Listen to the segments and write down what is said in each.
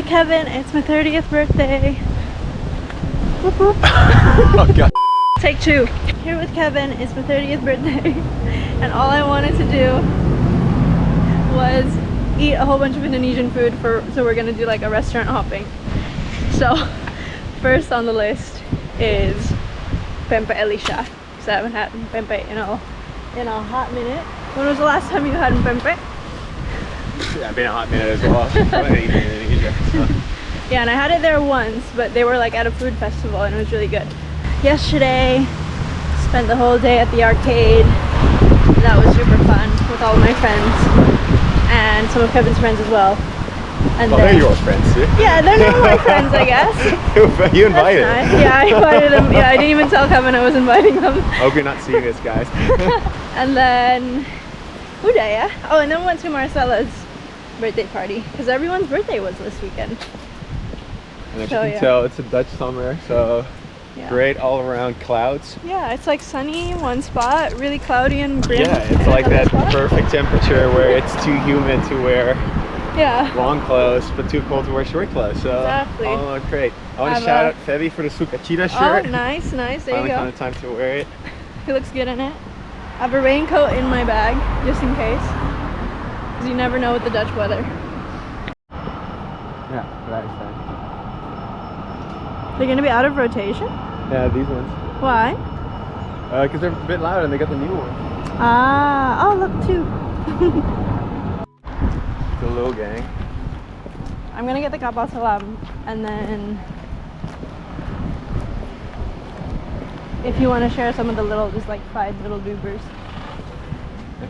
Kevin. It's my 30th birthday. Whoop, whoop. Oh god. Take 2. Here with Kevin. It's my 30th birthday. And all I wanted to do was eat a whole bunch of Indonesian food so we're gonna do like a restaurant hopping. So first on the list is pempek Elisha. So I haven't had pempek in a hot minute. When was the last time you had pempek? Yeah, been a hot minute as well. I haven't eaten in Indonesia, so. Yeah, and I had it there once, but they were like at a food festival and it was really good. Yesterday, spent the whole day at the arcade. That was super fun with all of my friends and some of Kevin's friends as well. And well, they're yours friends too. Yeah, they're not my friends, I guess. You invited. Nice. Yeah, I invited them. Yeah, I didn't even tell Kevin I was inviting them. Hope you're not seeing this, guys. And then, Udaya. Oh, and then we went to Marcella's birthday party because everyone's birthday was this weekend. And as you can tell, it's a Dutch summer, so yeah. Great all around clouds. Yeah, it's like sunny in one spot, really cloudy and grim. Yeah, it's like that perfect temperature where it's too humid to wear long clothes, but too cold to wear short clothes. So exactly. Oh, great. I want to shout out Febby for the Sukacita shirt. Oh, nice, nice. There Finally you go. found the time to wear it. He looks good in it. I have a raincoat in my bag, just in case. Because you never know with the Dutch weather. Yeah, that is fine. They're going to be out of rotation? Yeah, these ones. Why? Because they're a bit louder and they got the new one. Ah, oh look too. The little gang. I'm going to get the kapal selam and then if you want to share some of the little, just like 5 little doobers.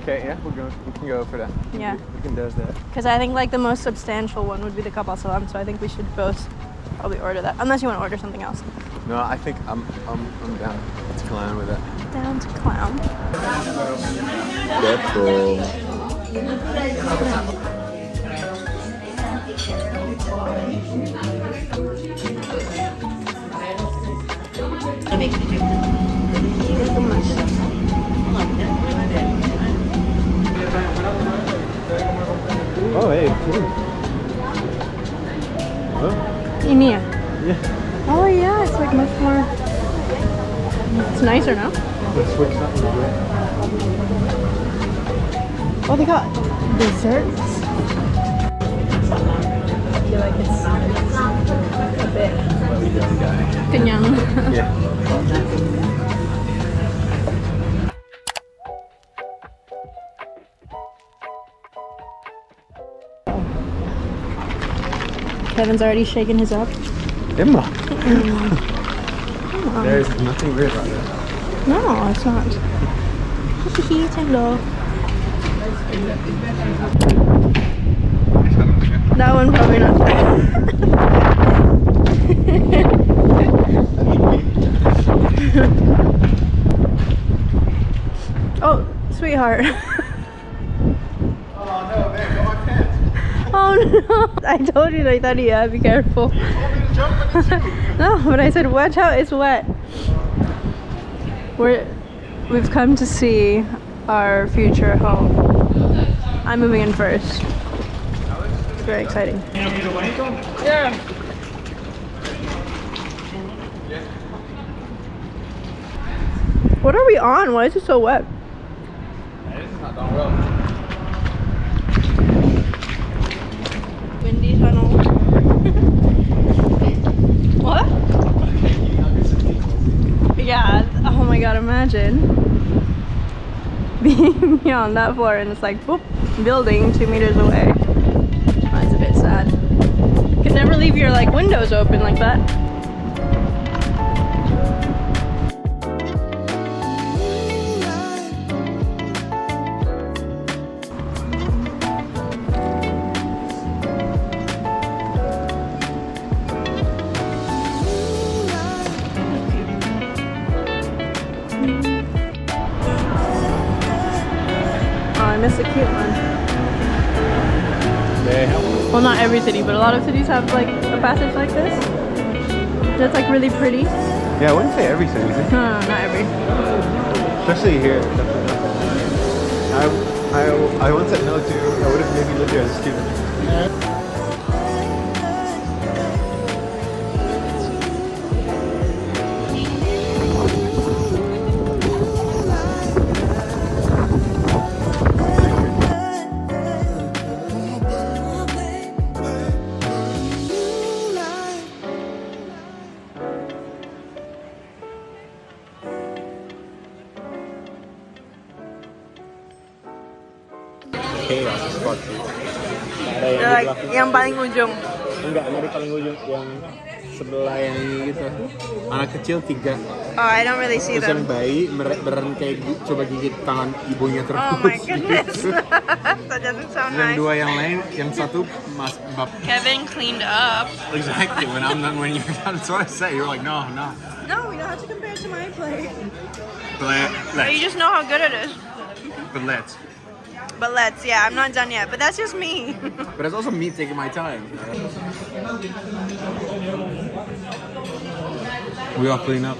Okay, yeah, we can go for that. Yeah. We can do that. Because I think like the most substantial one would be the kapal selam, so I think we should both probably order that. Unless you want to order something else. No, I think I'm down to clown with it. Down to clown. Careful. Oh, hey. Huh? Ini ya? Yeah. Oh yeah, it's like much more. It's nicer now. Let's switch that one. Oh, they got desserts. I feel like it's a bit kenyang. Yeah. Kevin's already shaking his up. Emma. There's nothing weird about it. No, it's not. Hello. That one probably not. Oh, sweetheart. Oh no, man, go on pants. Oh no! I told you that, yeah, be careful. You told me to jump in the tube. No, but I said watch out, it's wet. We've come to see our future home. I'm moving in first. It's very exciting. Yeah. What are we on? Why is it so wet? This is not done well. Windy tunnel. What? Yeah, oh my god, imagine being on that floor and it's like, boop, building 2 meters away. That's a bit sad. You can never leave your like windows open like that. I miss the cute one. Well, not every city, but a lot of cities have like a passage like this. That's like really pretty. Yeah, I wouldn't say every city. No, not every. Especially here. I once said no to. I would have maybe lived here as a student. chaos as fuck sih. Ada yang They're di like belakang. yang paling ujung. Enggak, ada di paling ujung yang sebelah yang ini gitu. Anak kecil 3. Oh, I don't really see Terus yang them. bayi beren kayak coba gigit tangan ibunya terus. Oh my goodness. Gitu. That doesn't sound Yang nice. dua yang lain, yang satu mas bab. Kevin cleaned up. Exactly. When you're done, that's what I say. You're like, no. No, we don't have to compare it to my plate. But You just know how good it is. let's. But let's, yeah, I'm not done yet. But that's just me. But it's also me taking my time. We all clean up.